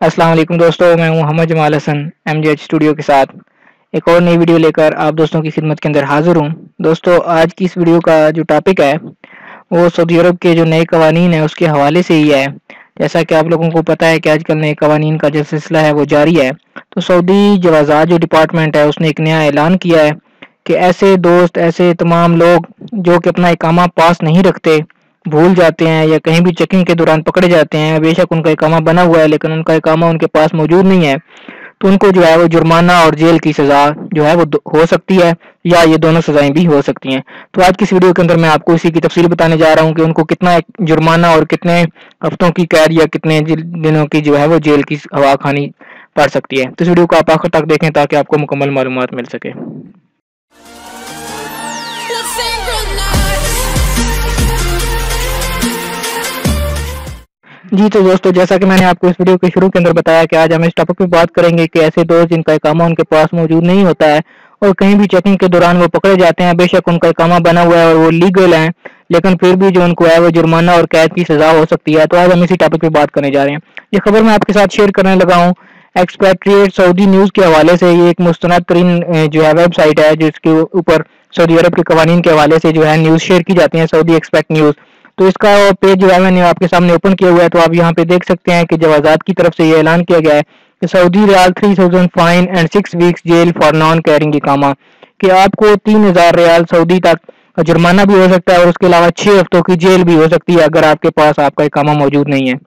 अस्सलाम वालेकुम दोस्तों, मैं हूं मोहम्मद जमाल हसन MJH स्टूडियो के साथ एक और नई वीडियो लेकर आप दोस्तों की खिदमत के अंदर हाजिर हूं। दोस्तों, आज की इस वीडियो का जो टॉपिक है वो सऊदी अरब के जो नए कवानीन है उसके हवाले से ही है। जैसा कि आप लोगों को पता है कि आजकल नए कवानीन का जो सिलसिला है वो जारी है, तो सऊदी जवाज़ात जो डिपार्टमेंट है उसने एक नया ऐलान किया है कि ऐसे दोस्त, ऐसे तमाम लोग जो कि अपना इकामा पास नहीं रखते, भूल जाते हैं या कहीं भी चेकिंग के दौरान पकड़े जाते हैं, बेशक उनका इकामा बना हुआ है लेकिन उनका इकामा उनके पास मौजूद नहीं है, तो उनको जो है वो जुर्माना और जेल की सजा जो है वो हो सकती है, या ये दोनों सजाएं भी हो सकती हैं। तो आज की इस वीडियो के अंदर मैं आपको इसी की तफसील बताने जा रहा हूँ कि उनको कितना जुर्माना और कितने हफ्तों की कैद या कितने दिनों की जो है वो जेल की हवा खानी पड़ सकती है। तो इस वीडियो को आप आखिर तक देखें ताकि आपको मुकम्मल मालूमात मिल सके। जी तो दोस्तों, जैसा कि मैंने आपको इस वीडियो के शुरू के अंदर बताया कि आज हम इस टॉपिक पे बात करेंगे कि ऐसे दोस्त जिनका इकामा उनके पास मौजूद नहीं होता है और कहीं भी चेकिंग के दौरान वो पकड़े जाते हैं, बेशक उनका इकामा बना हुआ है और वो लीगल है, लेकिन फिर भी जो उनको है वो जुर्माना और कैद की सजा हो सकती है। तो आज हम इसी टॉपिक पे बात करने जा रहे हैं। ये खबर मैं आपके साथ शेयर करने लगा हूँ एक्सपैट्रिएट सऊदी न्यूज़ के हवाले से। ये एक मुस्तनद तरीन जो है वेबसाइट है जिसके ऊपर सऊदी अरब के कवानीन के हवाले से जो है न्यूज़ शेयर की जाती है, सऊदी एक्सपेक्ट न्यूज़। तो इसका पेज जो है मैंने आपके सामने ओपन किया हुआ है, तो आप यहाँ पे देख सकते हैं कि जवाज़ात की तरफ से ये ऐलान किया गया है कि Saudi riyal 3000 fine and 6 weeks jail for non carrying इकामा, कि आपको 3000 रियाल सऊदी तक जुर्माना भी हो सकता है और उसके अलावा 6 हफ्तों की जेल भी हो सकती है अगर आपके पास आपका इकामा मौजूद नहीं है।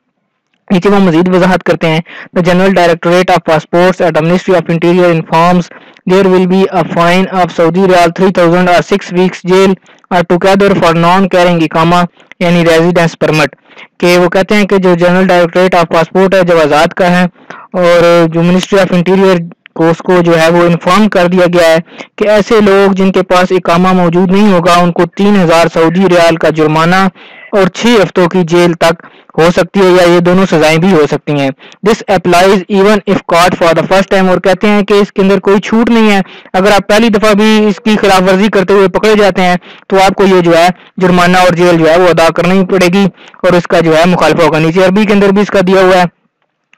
नीचे वो मजीद वजाहत करते हैं, the general directorate of passports at the ministry of interior informs there will be a fine of Saudi riyal 3000 और 6 वीक्स जेल और टुगेदर फॉर नॉन कैरिंग इकामा यानी रेजिडेंस परमिट। कि वो कहते हैं कि जो जनरल डायरेक्टोरेट ऑफ पासपोर्ट है जवाज़ात का है और जो मिनिस्ट्री ऑफ इंटीरियर को उसको जो है वो इन्फॉर्म कर दिया गया है कि ऐसे लोग जिनके पास इकामा मौजूद नहीं होगा उनको 3000 सऊदी रियाल का जुर्माना और 6 हफ्तों की जेल तक हो सकती है, या ये दोनों सजाएं भी हो सकती हैं। This applies even if caught for the first time, और कहते हैं कि इसके अंदर कोई छूट नहीं है। अगर आप पहली दफा भी इसकी खिलाफ वर्जी करते हुए पकड़े जाते हैं तो आपको ये जो है जुर्माना और जेल जो है वो अदा करनी पड़ेगी और इसका जो है मुखालफा होगा। नीचे अरबी के अंदर भी इसका दिया हुआ है,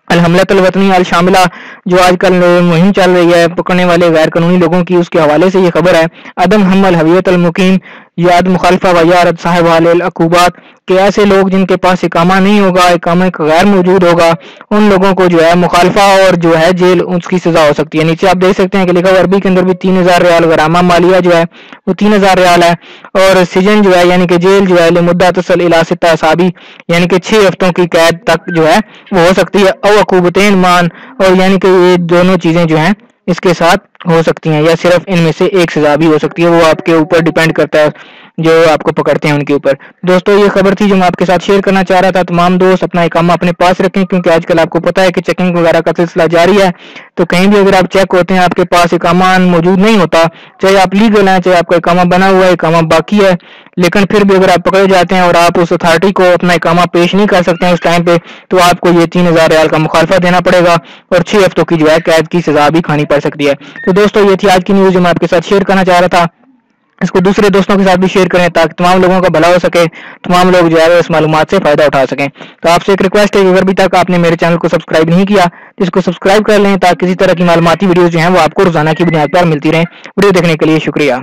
अल-हमलतुल वतनी अल शामिला, जो आजकल मुहिम चल रही है पकड़ने वाले गैर कानूनी लोगों की, उसके हवाले से ये खबर है। अदम हमल हवियत अल मुकीम याद मुखालफा व यारद साहिब वाले अकूबात, कि ऐसे लोग जिनके पास इकामा नहीं होगा, इकामा गैर मौजूद होगा, उन लोगों को जो है मुखालफा और जो है जेल उसकी सजा हो सकती है। नीचे आप देख सकते हैं कि लिखा हुआ अरबी के अंदर भी 3000 रियाल गरामा मालिया जो है वो 3000 रियाल है, और सिजन जो है यानी कि जेल जो है मुद्दा तसल इला सित्ता असाबी यानी कि 6 हफ्तों की कैद तक जो है वो हो सकती है। और अकूबतैन मान, और यानी कि ये दोनों चीजें जो हैं इसके साथ हो सकती हैं, या सिर्फ इनमें से एक सजा भी हो सकती है, वो आपके ऊपर डिपेंड करता है जो आपको पकड़ते हैं उनके ऊपर। दोस्तों, ये खबर थी जो मैं आपके साथ शेयर करना चाह रहा था। तमाम दोस्त अपना इकामा अपने पास रखें, क्योंकि आजकल आपको पता है कि चेकिंग वगैरह का सिलसिला जारी है, तो कहीं भी अगर आप चेक होते हैं आपके पास इकामा मौजूद नहीं होता, चाहे आप लीगल हैं चाहे आपका इकामा बना हुआ है, इकामा बाकी है, लेकिन फिर भी अगर आप पकड़े जाते हैं और आप उस अथॉरिटी को अपना इकामा पेश नहीं कर सकते हैं उस टाइम पे, तो आपको ये 3000 रियाल का मुखालफा देना पड़ेगा और 6 हफ्तों की जो है कैद की सजा भी खानी पड़ सकती है। तो दोस्तों, ये थी आज की न्यूज़ जो मैं आपके साथ शेयर करना चाह रहा था। इसको दूसरे दोस्तों के साथ भी शेयर करें ताकि तमाम लोगों का भला हो सके, तमाम लोग जो है इस मालूमात से फायदा उठा सकें। तो आपसे एक रिक्वेस्ट है कि अगर अभी तक आपने मेरे चैनल को सब्सक्राइब नहीं किया तो इसको सब्सक्राइब कर लें ताकि किसी तरह की मालूमाती वीडियोस जो हैं वो आपको रोजाना की बुनियाद पर मिलती रहें। वीडियो देखने के लिए शुक्रिया।